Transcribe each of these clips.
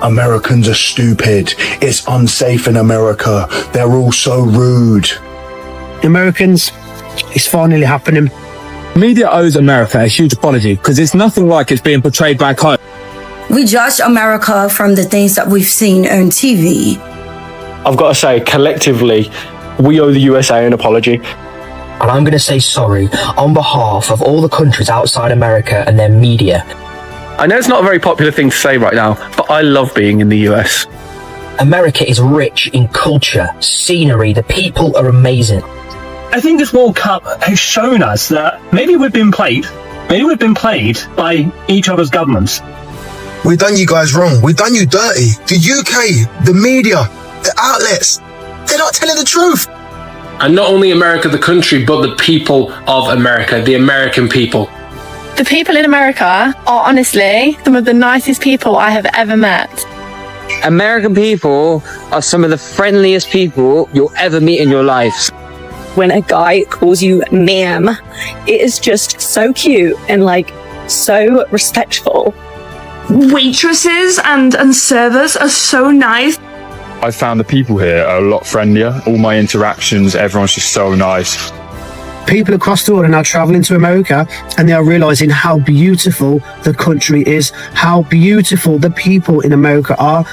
Americans are stupid. It's unsafe in America. They're all so rude. Americans, it's finally happening. Media owes America a huge apology because it's nothing like it's being portrayed back home. We judge America from the things that we've seen on TV. I've got to say, collectively, we owe the USA an apology. And I'm going to say sorry on behalf of all the countries outside America and their media. I know it's not a very popular thing to say right now, but I love being in the US. America is rich in culture, scenery, the people are amazing. I think this World Cup has shown us that maybe we've been played by each other's governments. We've done you guys wrong. We've done you dirty. The UK, the media, the outlets, they're not telling the truth. And not only America, the country, but the people of America, the American people. The people in America are honestly some of the nicest people I have ever met. American people are some of the friendliest people you'll ever meet in your lives. When a guy calls you ma'am, it is just so cute and so respectful. Waitresses and servers are so nice. I found the people here are a lot friendlier. All my interactions, everyone's just so nice. People across the world are now traveling to America and they are realizing how beautiful the country is, how beautiful the people in America are.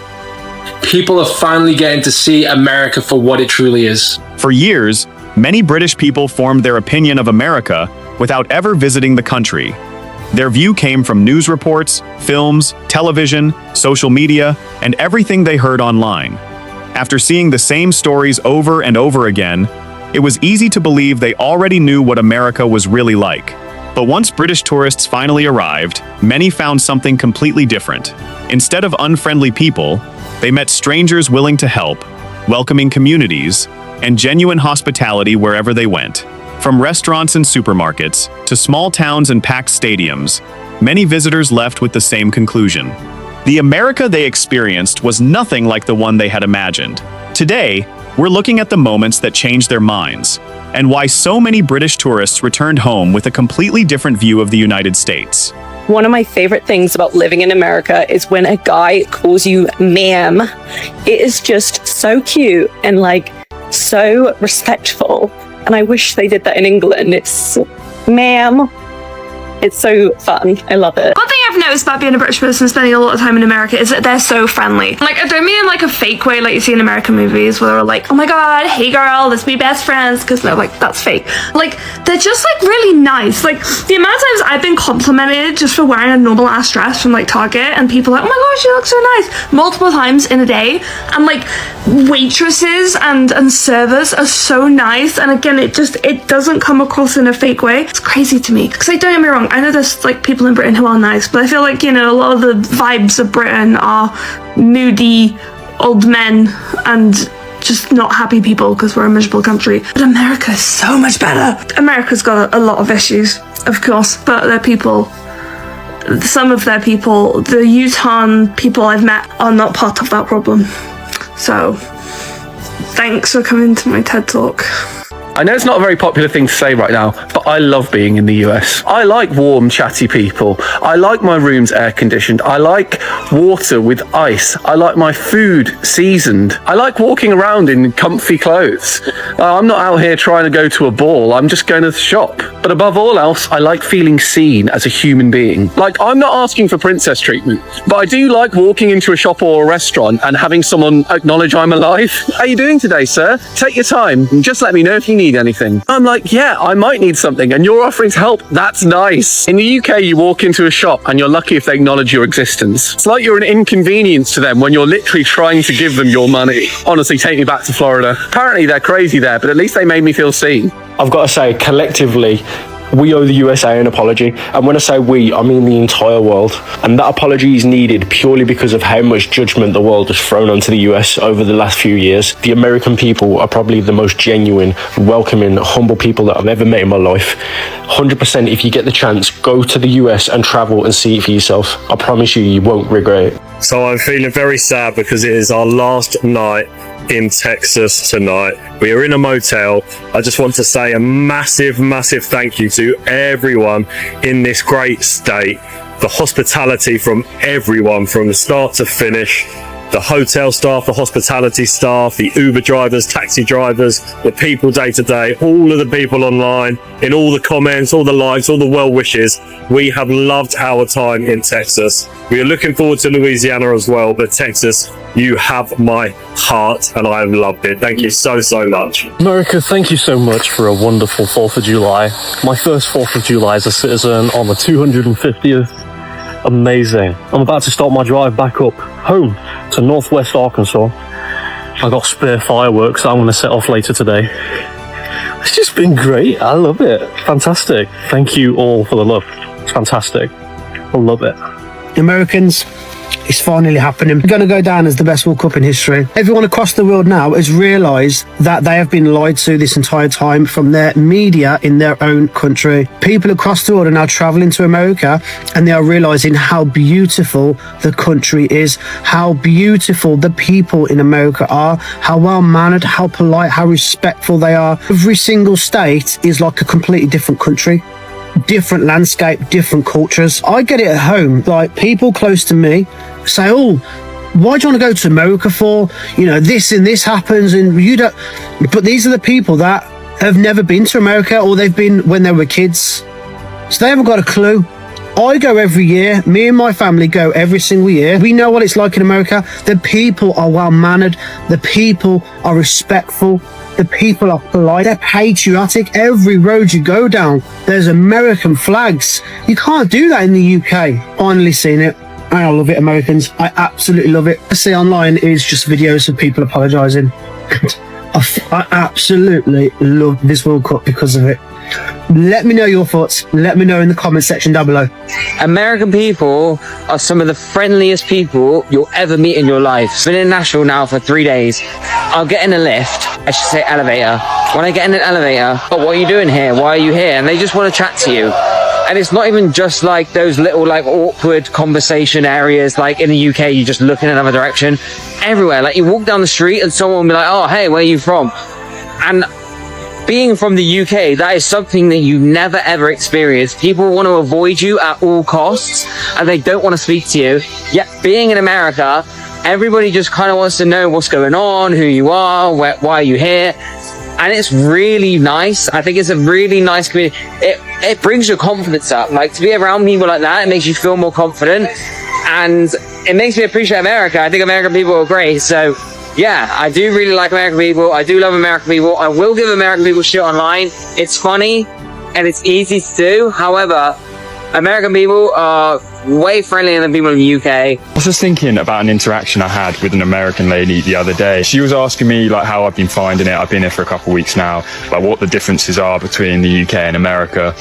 People are finally getting to see America for what it truly is. For years, many British people formed their opinion of America without ever visiting the country. Their view came from news reports, films, television, social media, and everything they heard online. After seeing the same stories over and over again, it was easy to believe they already knew what America was really like. But once British tourists finally arrived, many found something completely different. Instead of unfriendly people, they met strangers willing to help, welcoming communities, and genuine hospitality wherever they went. From restaurants and supermarkets to small towns and packed stadiums, many visitors left with the same conclusion. The America they experienced was nothing like the one they had imagined. Today, we're looking at the moments that changed their minds, and why so many British tourists returned home with a completely different view of the United States. One of my favorite things about living in America is when a guy calls you ma'am. It is just so cute and so respectful. And I wish they did that in England. It's ma'am. It's so fun. I love it. One thing I've noticed about being a British person spending a lot of time in America is that they're so friendly. I don't mean in a fake way like you see in American movies where they're oh my god, hey girl, let's be best friends, because no, that's fake. They're just really nice. The amount of times I've been complimented just for wearing a normal ass dress from Target, and people are oh my gosh, you look so nice, multiple times in a day. And waitresses and servers are so nice, and again, it doesn't come across in a fake way. It's crazy to me, because don't get me wrong, I know there's people in Britain who are nice, but I feel a lot of the vibes of Britain are moody old men and just not happy people because we're a miserable country. But America is so much better. America's got a lot of issues, of course, but their people, some of their people, the Utah people I've met, are not part of that problem. So, thanks for coming to my TED Talk. I know it's not a very popular thing to say right now, but I love being in the US. I like warm, chatty people. I like my rooms air conditioned. I like water with ice. I like my food seasoned. I like walking around in comfy clothes. I'm not out here trying to go to a ball. I'm just going to the shop. But above all else, I like feeling seen as a human being. I'm not asking for princess treatment, but I do like walking into a shop or a restaurant and having someone acknowledge I'm alive. How are you doing today, sir? Take your time and just let me know if you need anything. I'm yeah, I might need something and you're offering to help. That's nice. In the UK, you walk into a shop and you're lucky if they acknowledge your existence. It's like you're an inconvenience to them when you're literally trying to give them your money. Honestly, take me back to Florida. Apparently they're crazy there, but at least they made me feel seen. I've got to say, collectively, we owe the USA an apology. And when I say we, I mean the entire world. And that apology is needed purely because of how much judgment the world has thrown onto the US over the last few years. The American people are probably the most genuine, welcoming, humble people that I've ever met in my life. 100%, if you get the chance, go to the US and travel and see it for yourself. I promise you won't regret it. So I'm feeling very sad because it is our last night in Texas tonight. We are in a motel. I just want to say a massive thank you to everyone in this great state the hospitality from everyone from start to finish. The hotel staff, the hospitality staff, the Uber drivers, taxi drivers, the people day to day, all of the people online, in all the comments, all the likes, all the well wishes. We have loved our time in Texas. We are looking forward to Louisiana as well, but Texas, you have my heart and I have loved it. Thank you so, so much. America, thank you so much for a wonderful 4th of July. My first 4th of July as a citizen on the 250th. Amazing. I'm about to start my drive back up home to Northwest Arkansas. I got spare fireworks that I'm going to set off later today. It's just been great. I love it. Fantastic. Thank you all for the love. It's fantastic. I love it. Americans, it's finally happening. We're going to go down as the best World Cup in history. Everyone across the world now has realised that they have been lied to this entire time from their media in their own country. People across the world are now travelling to America and they are realising how beautiful the country is, how beautiful the people in America are, how well-mannered, how polite, how respectful they are. Every single state is like a completely different country. Different landscape, different cultures. I get it at home, like people close to me say, oh, why do you want to go to America for? You know, this and this happens and you don't. But these are the people that have never been to America, or they've been when they were kids. So they haven't got a clue. I go every year. Me and my family go every single year. We know what it's like in America. The people are well-mannered. The people are respectful. The people are polite. They're patriotic. Every road you go down, there's American flags. You can't do that in the UK. Finally seen it. And I love it, Americans. I absolutely love it. I see online is just videos of people apologising. I absolutely love this World Cup because of it. Let me know your thoughts. Let me know in the comment section down below. American people are some of the friendliest people you'll ever meet in your life. I've been in Nashville now for 3 days. I'll get in a lift, I should say elevator. When I get in an elevator, oh, what are you doing here? Why are you here? And they just want to chat to you. And it's not even just like those little like awkward conversation areas like in the UK, you just look in another direction. Everywhere, like you walk down the street and someone will be like, oh, hey, where are you from? And being from the UK, that is something that you never ever experience. People want to avoid you at all costs and they don't want to speak to you. Yet being in America, everybody just kind of wants to know what's going on, who you are, why are you here? And it's really nice. I think it's a really nice community. It brings your confidence up. Like to be around people like that, it makes you feel more confident. And it makes me appreciate America. I think American people are great. So yeah, I do really like American people. I do love American people. I will give American people shit online. It's funny and it's easy to do. However, American people are way friendlier than people in the UK. I was just thinking about an interaction I had with an American lady the other day. She was asking me like how I've been finding it. I've been here for a couple of weeks now, like what the differences are between the UK and America.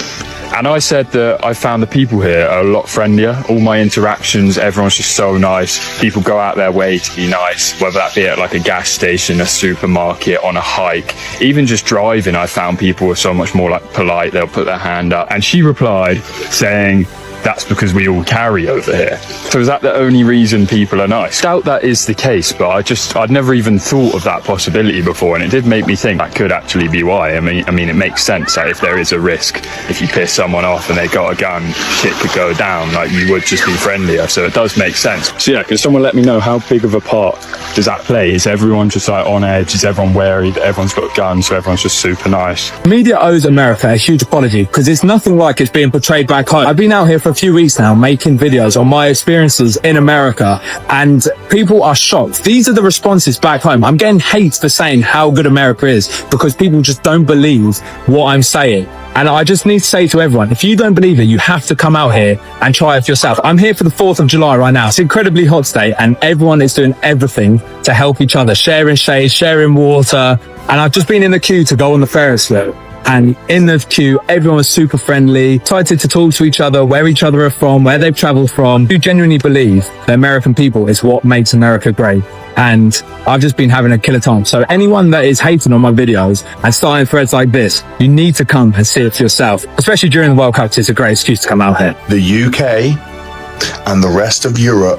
And I said that I found the people here are a lot friendlier. All my interactions, everyone's just so nice. People go out their way to be nice, whether that be at like a gas station, a supermarket, on a hike, even just driving. I found people were so much more like polite. They'll put their hand up. And she replied saying, that's because we all carry over here. So is that the only reason people are nice? I doubt that is the case, but I'd never even thought of that possibility before, and it did make me think that could actually be why. I mean, it makes sense that if there is a risk, if you piss someone off and they got a gun, shit could go down, like you would just be friendlier. So it does make sense. So yeah, can someone let me know how big of a part does that play? Is everyone just like on edge? Is everyone wary that everyone's got guns, so everyone's just super nice? Media owes America a huge apology because it's nothing like it's being portrayed back home. I've been out here for a few weeks now making videos on my experiences in America and people are shocked. These are the responses back home. I'm getting hate for saying how good America is because people just don't believe what I'm saying. And I just need to say to everyone, if you don't believe it, you have to come out here and try it for yourself. I'm here for the 4th of July right now. It's incredibly hot today and everyone is doing everything to help each other, sharing shade, sharing water. And I've just been in the queue to go on the Ferris wheel. And in the queue, everyone was super friendly, excited to talk to each other, where each other are from, where they've traveled from. You genuinely believe the American people is what makes America great. And I've just been having a killer time. So anyone that is hating on my videos and starting threads like this, you need to come and see it for yourself. Especially during the World Cup, it's a great excuse to come out here. The UK and the rest of Europe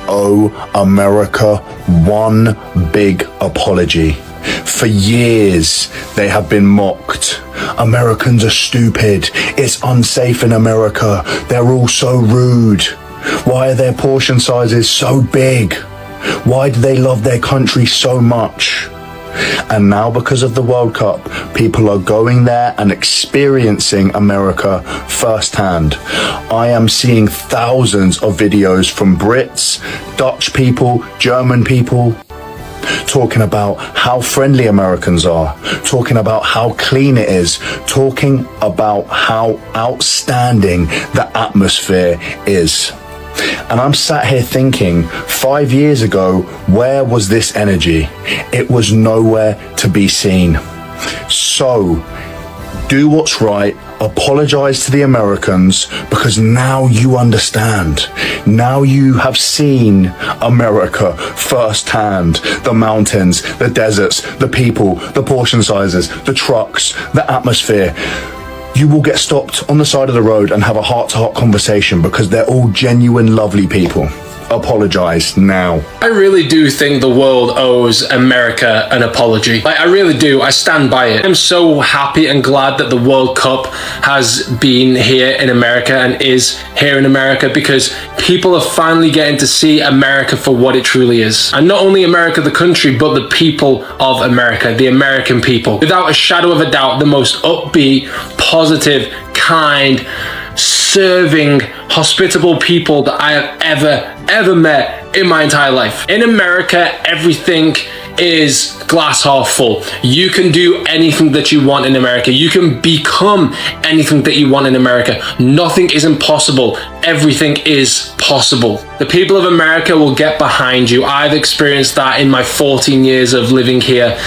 owe America one big apology. For years, they have been mocked. Americans are stupid. It's unsafe in America. They're all so rude. Why are their portion sizes so big? Why do they love their country so much? And now, because of the World Cup, people are going there and experiencing America firsthand. I am seeing thousands of videos from Brits, Dutch people, German people, talking about how friendly Americans are, talking about how clean it is, talking about how outstanding the atmosphere is. And I'm sat here thinking, 5 years ago, where was this energy? It was nowhere to be seen. So, do what's right, apologize to the Americans, because now you understand. Now you have seen America firsthand. The mountains, the deserts, the people, the portion sizes, the trucks, the atmosphere. You will get stopped on the side of the road and have a heart-to-heart conversation because they're all genuine, lovely people. Apologize now. I really do think the world owes America an apology. Like, I really do. I stand by it. I'm so happy and glad that the World Cup has been here in America and is here in America, because people are finally getting to see America for what it truly is. And not only America the country, but the people of America, the American people. Without a shadow of a doubt, the most upbeat, positive, kind, serving, hospitable people that I have ever met in my entire life. In America, everything is glass half full. You can do anything that you want in America. You can become anything that you want in America. Nothing is impossible. Everything is possible. The people of America will get behind you. I've experienced that in my 14 years of living here.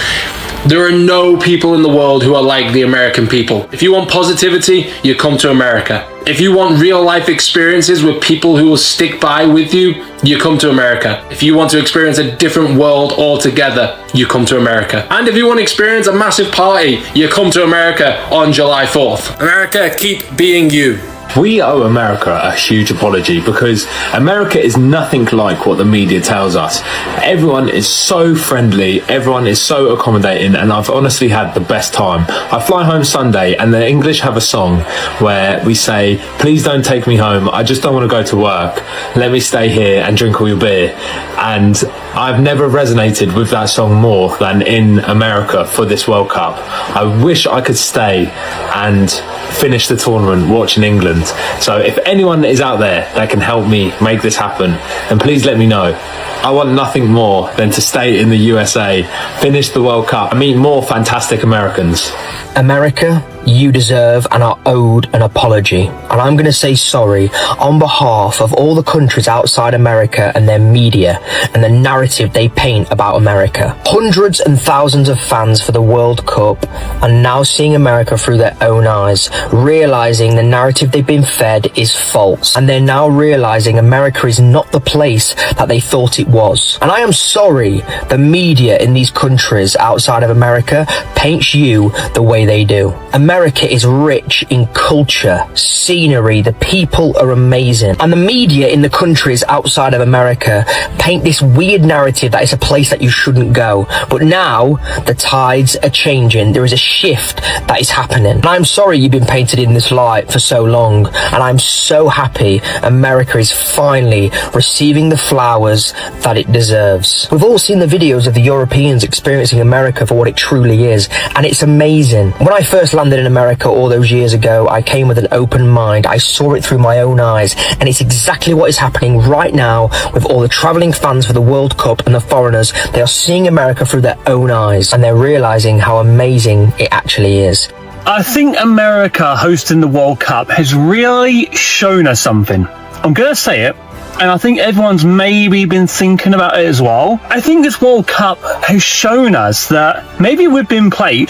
There are no people in the world who are like the American people. If you want positivity, you come to America. If you want real life experiences with people who will stick by with you, you come to America. If you want to experience a different world altogether, you come to America. And if you want to experience a massive party, you come to America on July 4th. America, keep being you. We owe America a huge apology, because America is nothing like what the media tells us. Everyone is so friendly, everyone is so accommodating, and I've honestly had the best time. I fly home Sunday and the English have a song where we say, please don't take me home, I just don't want to go to work. Let me stay here and drink all your beer. And I've never resonated with that song more than in America for this World Cup. I wish I could stay and finish the tournament watching England. So if anyone is out there that can help me make this happen, then please let me know. I want nothing more than to stay in the USA, finish the World Cup, and meet more fantastic Americans. America, you deserve and are owed an apology. And I'm going to say sorry on behalf of all the countries outside America and their media and the narrative they paint about America. Hundreds and thousands of fans for the World Cup are now seeing America through their own eyes, realizing the narrative they've been fed is false. And they're now realizing America is not the place that they thought it was. And I am sorry the media in these countries outside of America paints you the way they do. America is rich in culture, scenery, the people are amazing. And the media in the countries outside of America paint this weird narrative that it's a place that you shouldn't go. But now the tides are changing. There is a shift that is happening. And I'm sorry you've been painted in this light for so long. And I'm so happy America is finally receiving the flowers that it deserves. We've all seen the videos of the Europeans experiencing America for what it truly is. And it's amazing. When I first landed in America all those years ago, I came with an open mind. I saw it through my own eyes, and it's exactly what is happening right now with all the traveling fans for the World Cup and the foreigners. They are seeing America through their own eyes, and they're realizing how amazing it actually is. I think America hosting the World Cup has really shown us something. I'm going to say it, and I think everyone's maybe been thinking about it as well. I think this World Cup has shown us that maybe we've been played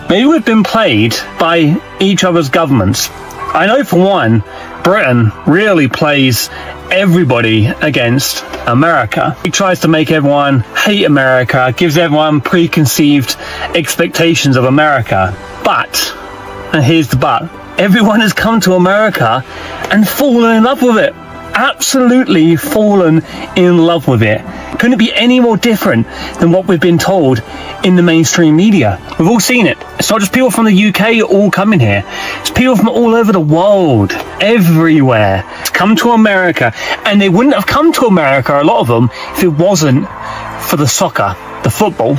by each other's governments. I know for one, Britain really plays everybody against America. He tries to make everyone hate America, gives everyone preconceived expectations of America. But, and here's the but, everyone has come to America and fallen in love with it. absolutely fallen in love with it. Couldn't it be any more different than what we've been told in the mainstream media? We've all seen it. It's not just people from the UK all coming here. It's people from all over the world, everywhere, to come to America. And they wouldn't have come to America, a lot of them, if it wasn't for the soccer, the football.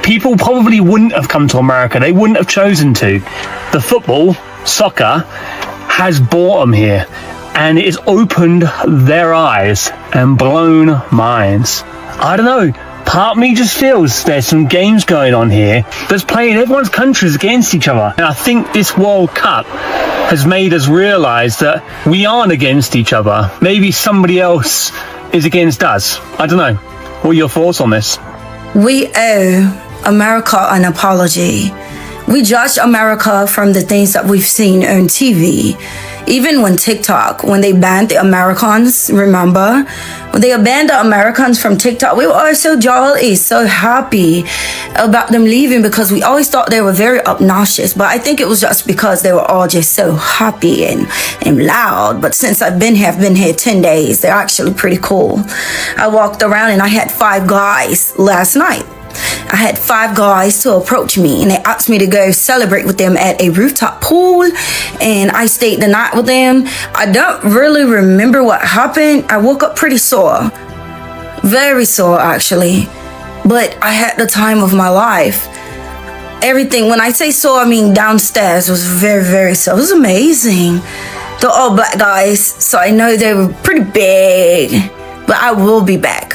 People probably wouldn't have come to America. They wouldn't have chosen to. The football, soccer, has brought them here. And it has opened their eyes and blown minds. I don't know. Part of me just feels there's some games going on here that's playing everyone's countries against each other. And I think this World Cup has made us realise that we aren't against each other. Maybe somebody else is against us. I don't know. What are your thoughts on this? We owe America an apology. We judge America from the things that we've seen on TV. Even when TikTok, when they banned the Americans, remember? When they banned the Americans from TikTok, we were all so jolly, so happy about them leaving because we always thought they were very obnoxious. But I think it was just because they were all just so happy and loud. But since I've been here 10 days, they're actually pretty cool. I walked around and I had 5 guys last night. I had 5 guys to approach me and they asked me to go celebrate with them at a rooftop pool, and I stayed the night with them. I don't really remember what happened. I woke up pretty sore, very sore actually, but I had the time of my life. Everything, when I say sore, I mean downstairs was very, very sore. It was amazing. They're all black guys, so I know they were pretty big, but I will be back.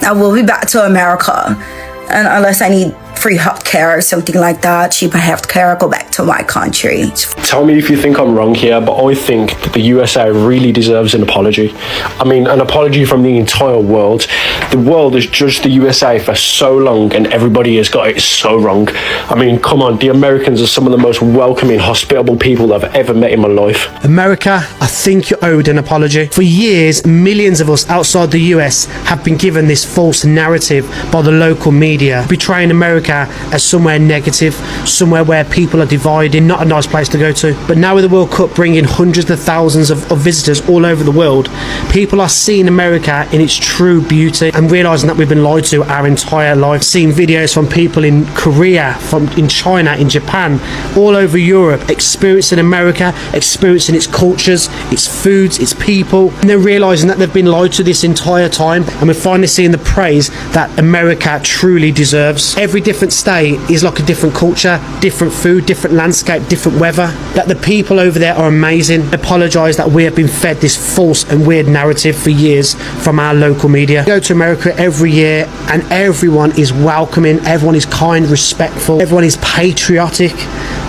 I will be back to America. And unless I need free healthcare or something like that, cheaper healthcare, I'll go back to my country. Tell me if you think I'm wrong here, but I think that the USA really deserves an apology. I mean, an apology from the entire world. The world has judged the USA for so long and everybody has got it so wrong. I mean, come on, the Americans are some of the most welcoming, hospitable people I've ever met in my life. America, I think you're owed an apology. For years, millions of us outside the US have been given this false narrative by the local media, betraying America as somewhere negative, somewhere where people are divided, not a nice place to go to. But now with the World Cup bringing hundreds of thousands of visitors all over the world, people are seeing America in its true beauty and realising that we've been lied to our entire life. Seeing videos from people in Korea, in China, in Japan, all over Europe, experiencing America, experiencing its cultures, its foods, its people, and they're realising that they've been lied to this entire time, and we're finally seeing the praise that America truly deserves. Every different state is like a different culture, different food, different landscape, different weather. That the people over there are amazing. I apologise that we have been fed this false and weird narrative for years from our local media. I go to America every year and everyone is welcoming, everyone is kind, respectful, everyone is patriotic.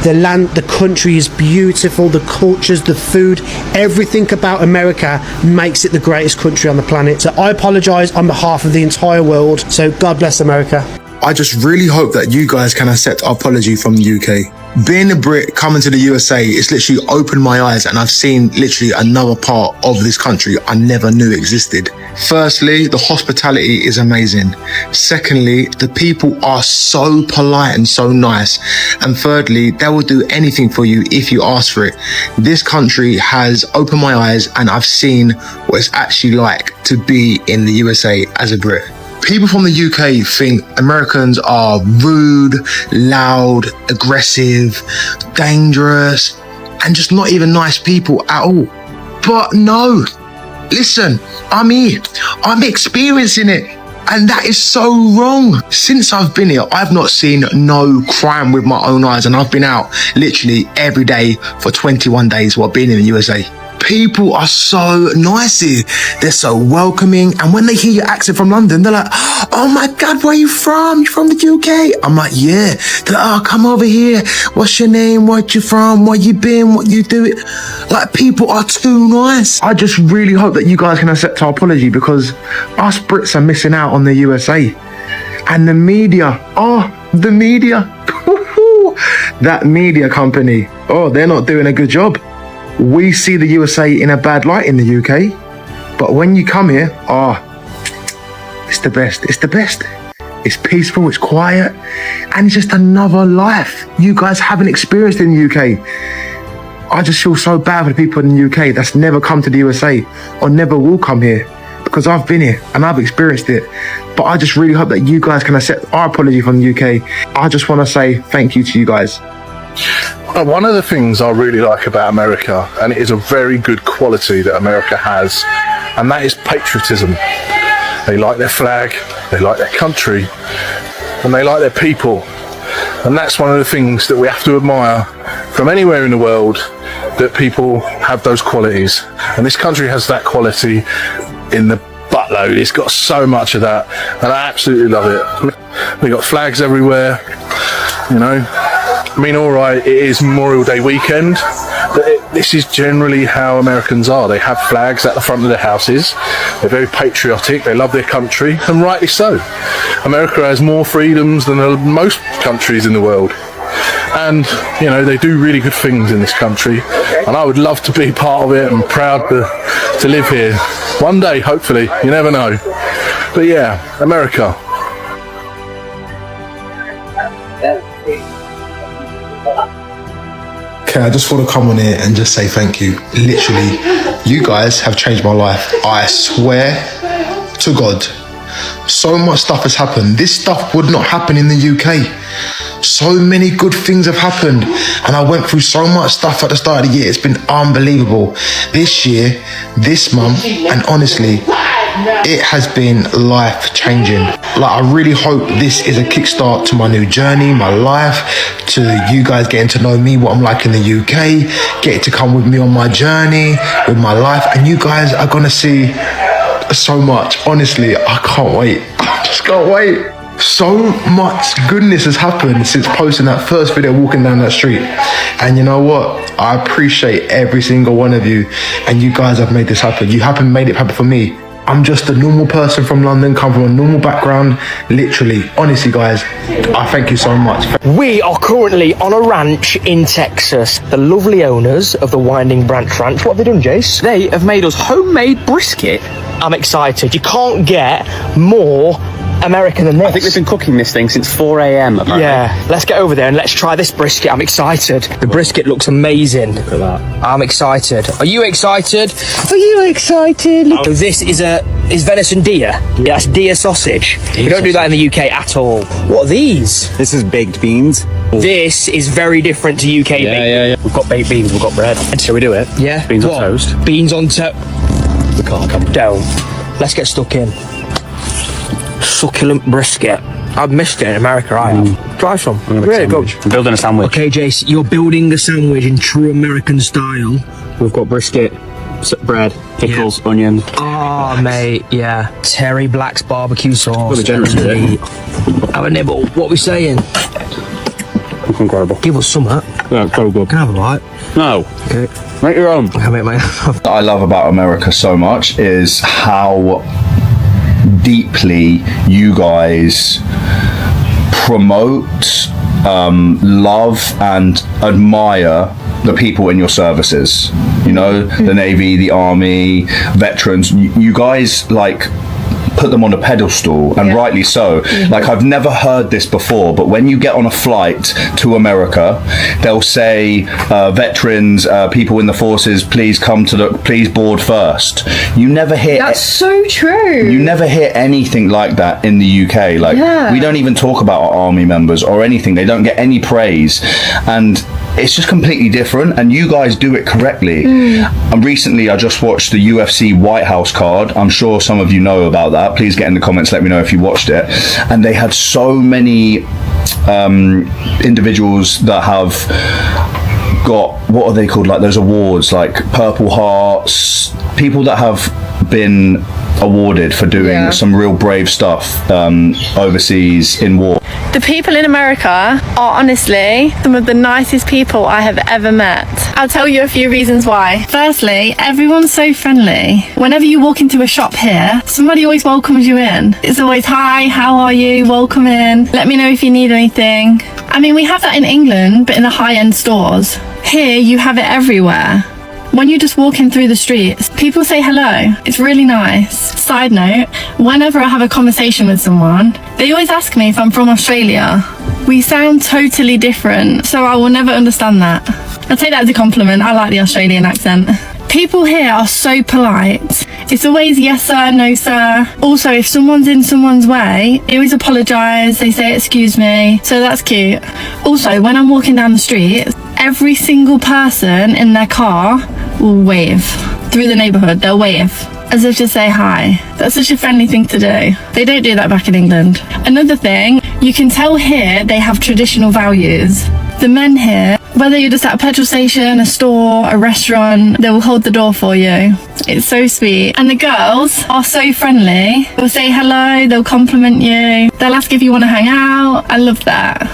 The land, the country is beautiful, the cultures, the food, everything about America makes it the greatest country on the planet. So I apologise on behalf of the entire world. So God bless America. I just really hope that you guys can accept our apology from the UK. Being a Brit, coming to the USA, it's literally opened my eyes and I've seen literally another part of this country I never knew existed. Firstly, the hospitality is amazing. Secondly, the people are so polite and so nice. And thirdly, they will do anything for you if you ask for it. This country has opened my eyes and I've seen what it's actually like to be in the USA as a Brit. People from the UK think Americans are rude, loud, aggressive, dangerous, and just not even nice people at all. But no, listen, I'm here. I'm experiencing it. And that is so wrong. Since I've been here, I've not seen no crime with my own eyes. And I've been out literally every day for 21 days while being in the USA. People are so nice here. They're so welcoming. And when they hear your accent from London, they're like, oh my God, where are you from? You from the UK? I'm like, yeah. They're like, oh, come over here. What's your name? Where you from? Where you been? What you do? Like, people are too nice. I just really hope that you guys can accept our apology because us Brits are missing out on the USA. And the media, the media. That media company, they're not doing a good job. We see the USA in a bad light in the UK, but when you come here, it's the best. It's the best. It's peaceful, it's quiet, and it's just another life you guys haven't experienced in the UK. I just feel so bad for the people in the UK that's never come to the USA or never will come here, because I've been here and I've experienced it. But I just really hope that you guys can accept our apology from the UK. I just want to say thank you to you guys. One of the things I really like about America, and it is a very good quality that America has, and that is patriotism. They like their flag, they like their country, and they like their people. And that's one of the things that we have to admire from anywhere in the world, that people have those qualities. And this country has that quality in the buttload. It's got so much of that, and I absolutely love it. We got flags everywhere, you know. I mean, all right, it is Memorial Day weekend, but this is generally how Americans are. They have flags at the front of their houses. They're very patriotic. They love their country, and rightly so. America has more freedoms than most countries in the world. And, you know, they do really good things in this country. And I would love to be part of it and proud to live here. One day, hopefully. You never know. But yeah, America. Okay, I just want to come on here and just say thank you. Literally, you guys have changed my life. I swear to God, so much stuff has happened. This stuff would not happen in the UK. So many good things have happened, and I went through so much stuff at the start of the year. It's been unbelievable. This year, this month, and honestly, it has been life changing. Like, I really hope this is a kickstart to my new journey, my life, to you guys getting to know me, what I'm like in the UK, getting to come with me on my journey, with my life, and you guys are gonna see so much. Honestly, I can't wait. I just can't wait. So much goodness has happened since posting that first video walking down that street. And you know what? I appreciate every single one of you, and you guys have made this happen. You haven't made it happen for me. I'm just a normal person from London, come from a normal background, literally. Honestly, guys, I thank you so much. We are currently on a ranch in Texas. The lovely owners of the Winding Branch Ranch. What have they done, Jace? They have made us homemade brisket. I'm excited. You can't get more American than this. I think they've been cooking this thing since 4 a.m. apparently. Yeah, let's get over there and let's try this brisket. I'm excited. The brisket looks amazing. Look at that. I'm excited. Are you excited? Are you excited? So this is venison deer. Yeah, that's deer sausage. We don't do that in the UK at all. What are these? This is baked beans. This is very different to UK baked beans. We've got baked beans, we've got bread. Shall we do it? Yeah. Beans on toast. Beans on toast. We can't come down. Let's get stuck in. Succulent brisket. I've missed it in America, I have. Try some. Really good. I'm building a sandwich. Okay, Jace, you're building a sandwich in true American style. We've got brisket, bread, pickles, onions. Oh, mate, yeah. Terry Black's barbecue sauce. Really generous with it. Have a nibble. What are we saying? It's incredible. Give us some, huh? Yeah, so good. Can I have a bite? No. Okay. Make your own. I can make my own. What I love about America so much is how deeply you guys promote, love and admire the people in your services. You know, the Navy, the Army, veterans. You guys like put them on a pedestal, and rightly so. Like, I've never heard this before, but when you get on a flight to America, they'll say veterans, people in the forces, please please board first. You never hear That's so true. You never hear anything like that in the UK. Like, we don't even talk about our army members or anything. They don't get any praise, and it's just completely different, and you guys do it correctly. And recently I just watched the UFC White House card. I'm sure some of you know about that. Please get in the comments, let me know if you watched it. And they had so many individuals that have got, what are they called, like those awards, like Purple Hearts, people that have been awarded for doing some real brave stuff overseas in war. The people in America are honestly some of the nicest people I have ever met. I'll tell you a few reasons why. Firstly, everyone's so friendly. Whenever you walk into a shop here, somebody always welcomes you in. It's always, hi, how are you? Welcome in. Let me know if you need anything. I mean, we have that in England, but in the high-end stores. Here, you have it everywhere. When you're just walking through the streets, people say hello. It's really nice. Side note, whenever I have a conversation with someone, they always ask me if I'm from Australia. We sound totally different, so I will never understand that. I'll take that as a compliment. I like the Australian accent. People here are so polite. It's always yes sir, no sir. Also, if someone's in someone's way, they always apologise, they say excuse me, so that's cute. Also, when I'm walking down the street, every single person in their car will wave. Through the neighbourhood, they'll wave, as if to say hi. That's such a friendly thing to do. They don't do that back in England. Another thing, you can tell here they have traditional values. The men here, whether you're just at a petrol station, a store, a restaurant, they will hold the door for you. It's so sweet. And the girls are so friendly. They'll say hello, they'll compliment you, they'll ask if you want to hang out. I love that.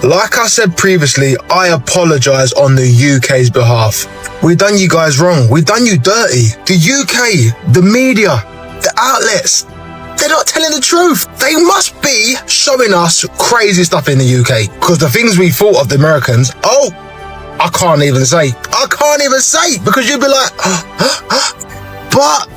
Like I said previously, I apologise on the UK's behalf. We done you guys wrong. We done you dirty. The UK, the media, the outlets, they're not telling the truth. They must be showing us crazy stuff in the UK. Because the things we thought of the Americans, I can't even say. I can't even say, because you'd be like, but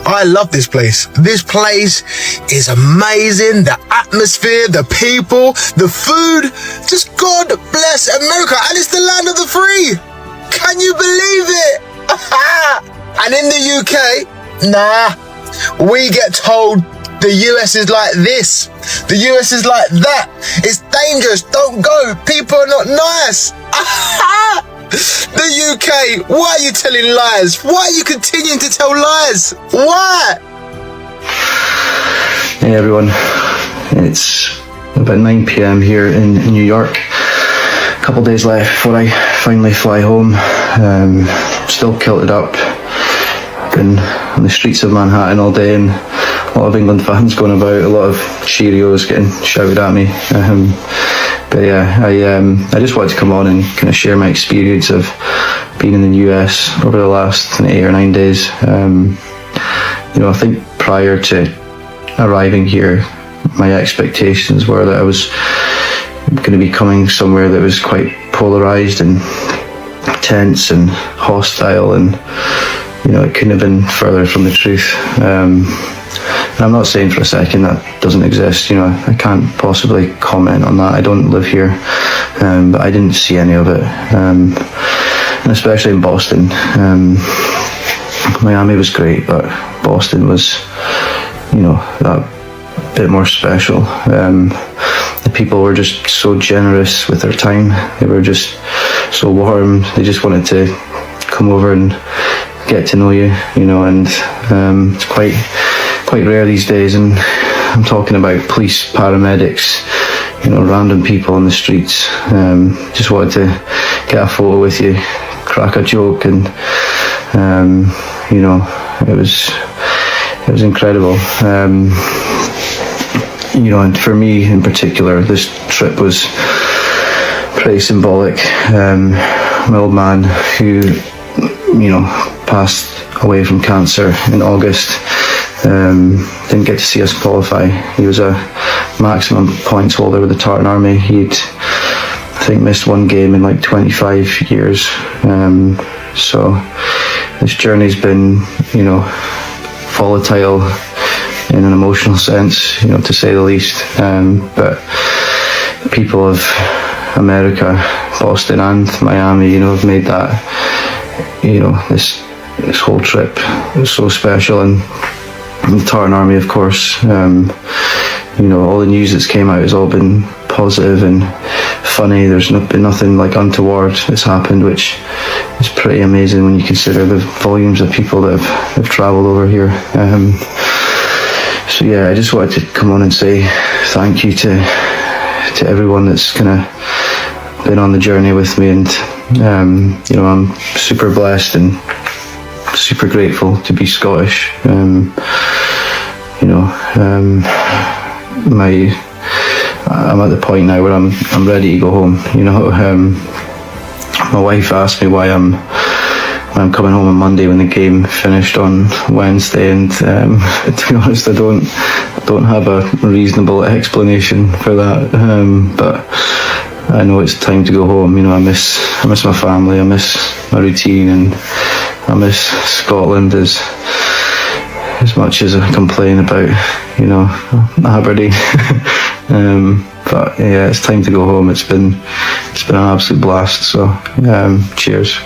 I love this place. This place is amazing. The atmosphere, the people, the food. Just God bless America. And it's the land of the free. Can you believe it? And in the UK, nah, we get told the US is like this. The US is like that. It's dangerous. Don't go. People are not nice. The UK, why are you telling lies? Why are you continuing to tell lies? Why? Hey everyone, it's about 9 p.m. here in New York. A couple days left before I finally fly home. Still kilted up. Been on the streets of Manhattan all day, and a lot of England fans going about, a lot of Cheerios getting shouted at me. But yeah, I just wanted to come on and kind of share my experience of being in the US over the last 8 or 9 days. I think prior to arriving here, my expectations were that I was going to be coming somewhere that was quite polarized and tense and hostile, and it couldn't have been further from the truth. And I'm not saying for a second that doesn't exist. I can't possibly comment on that. I don't live here, but I didn't see any of it, and especially in Boston. Miami was great, but Boston was, that bit more special. The people were just so generous with their time. They were just so warm. They just wanted to come over and get to know you, and it's quite rare these days. And I'm talking about police, paramedics, random people on the streets. Just wanted to get a photo with you, crack a joke, and it was incredible. And for me in particular, this trip was pretty symbolic. My old man, who passed away from cancer in August, didn't get to see us qualify. He was a maximum points holder with the Tartan Army. He'd, I think, missed one game in like 25 years. So this journey's been, volatile in an emotional sense, to say the least. But people of America, Boston and Miami, have made that, this whole trip so special. And the Tartan Army, of course, all the news that's came out has all been positive and funny. There's been nothing like untoward that's happened, which is pretty amazing when you consider the volumes of people that have travelled over here. So yeah, I just wanted to come on and say thank you to everyone that's kind of been on the journey with me, and I'm super blessed and super grateful to be Scottish. I'm at the point now where I'm ready to go home. My wife asked me why I'm coming home on Monday when the game finished on Wednesday, and to be honest, I don't have a reasonable explanation for that. But I know it's time to go home. I miss my family, I miss my routine, and I miss Scotland as much as I complain about, Aberdeen. But yeah, it's time to go home. It's been an absolute blast. So cheers.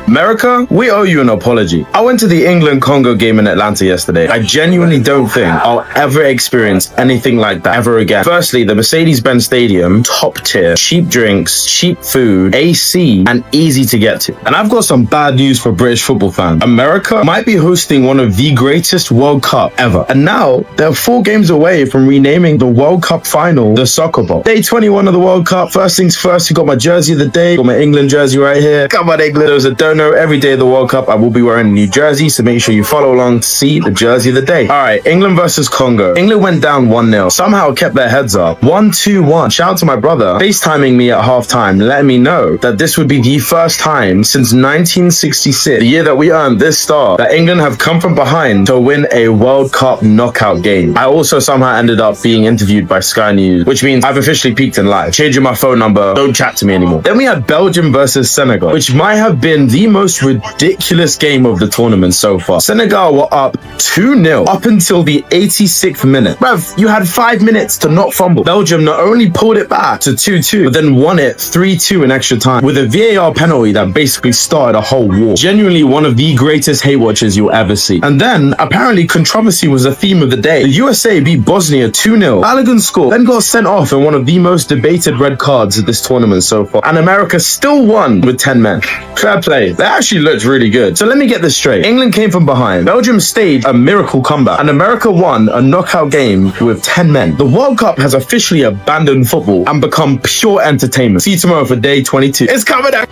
America, we owe you an apology. I went to the England-Congo game in Atlanta yesterday. I genuinely don't think I'll ever experience anything like that ever again. Firstly, the Mercedes-Benz Stadium, top tier, cheap drinks, cheap food, AC, and easy to get to. And I've got some bad news for British football fans. America might be hosting one of the greatest World Cup ever. And now, they're 4 games away from renaming the World Cup final the Soccer Bowl. Day 21 of the World Cup. First things first, you got my jersey of the day. Got my England jersey right here. Come on, England. Those that don't know, every day of the World Cup, I will be wearing a new jersey, so make sure you follow along to see the jersey of the day. All right, England versus Congo. England went down 1-0. Somehow kept their heads up. 1-2-1. Shout out to my brother, FaceTiming me at halftime, letting me know that this would be the first time since 1966, the year that we earned this star, that England have come from behind to win a World Cup knockout game. I also somehow ended up being interviewed by Sky News, which means I've officially peaked in life. Changing my phone number, don't chat to me anymore. Then we had Belgium versus Senegal, which might have been the most ridiculous game of the tournament so far. Senegal were up 2-0 up until the 86th minute. Bruv, you had 5 minutes to not fumble. Belgium not only pulled it back to 2-2, but then won it 3-2 in extra time with a VAR penalty that basically started a whole war. Genuinely one of the greatest hate watches you'll ever see. And then, apparently, controversy was the theme of the day. The USA beat Bosnia 2-0. Balogun scored, then got sent off in one of the most debated red cards of this tournament so far. And America still won with 10 men. Fair play. They actually looked really good. So let me get this straight. England came from behind. Belgium staged a miracle comeback. And America won a knockout game with 10 men. The World Cup has officially abandoned football and become pure entertainment. See you tomorrow for day 22. It's coming out.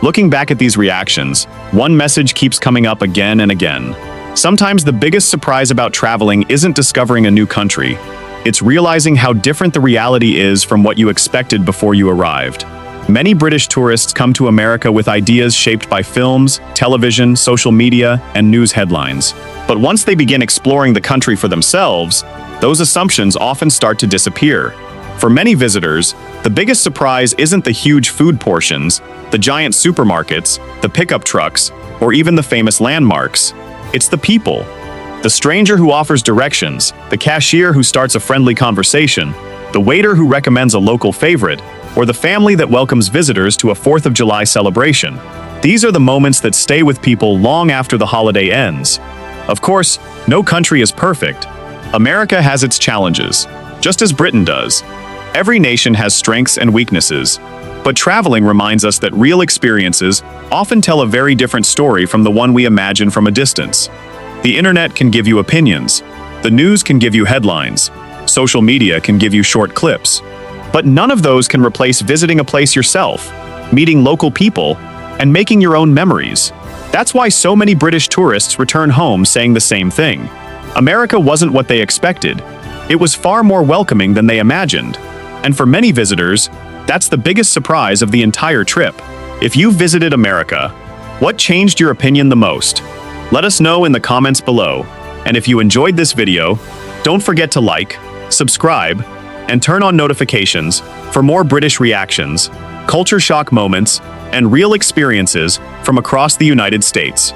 Looking back at these reactions, one message keeps coming up again and again. Sometimes the biggest surprise about traveling isn't discovering a new country. It's realizing how different the reality is from what you expected before you arrived. Many British tourists come to America with ideas shaped by films, television, social media, and news headlines. But once they begin exploring the country for themselves, those assumptions often start to disappear. For many visitors, the biggest surprise isn't the huge food portions, the giant supermarkets, the pickup trucks, or even the famous landmarks. It's the people. The stranger who offers directions, the cashier who starts a friendly conversation, the waiter who recommends a local favorite, or the family that welcomes visitors to a 4th of July celebration. These are the moments that stay with people long after the holiday ends. Of course, no country is perfect. America has its challenges, just as Britain does. Every nation has strengths and weaknesses, but traveling reminds us that real experiences often tell a very different story from the one we imagine from a distance. The internet can give you opinions, the news can give you headlines, social media can give you short clips. But none of those can replace visiting a place yourself, meeting local people, and making your own memories. That's why so many British tourists return home saying the same thing. America wasn't what they expected. It was far more welcoming than they imagined. And for many visitors, that's the biggest surprise of the entire trip. If you visited America, what changed your opinion the most? Let us know in the comments below. And if you enjoyed this video, don't forget to like, subscribe, and turn on notifications for more British reactions, culture shock moments, and real experiences from across the United States.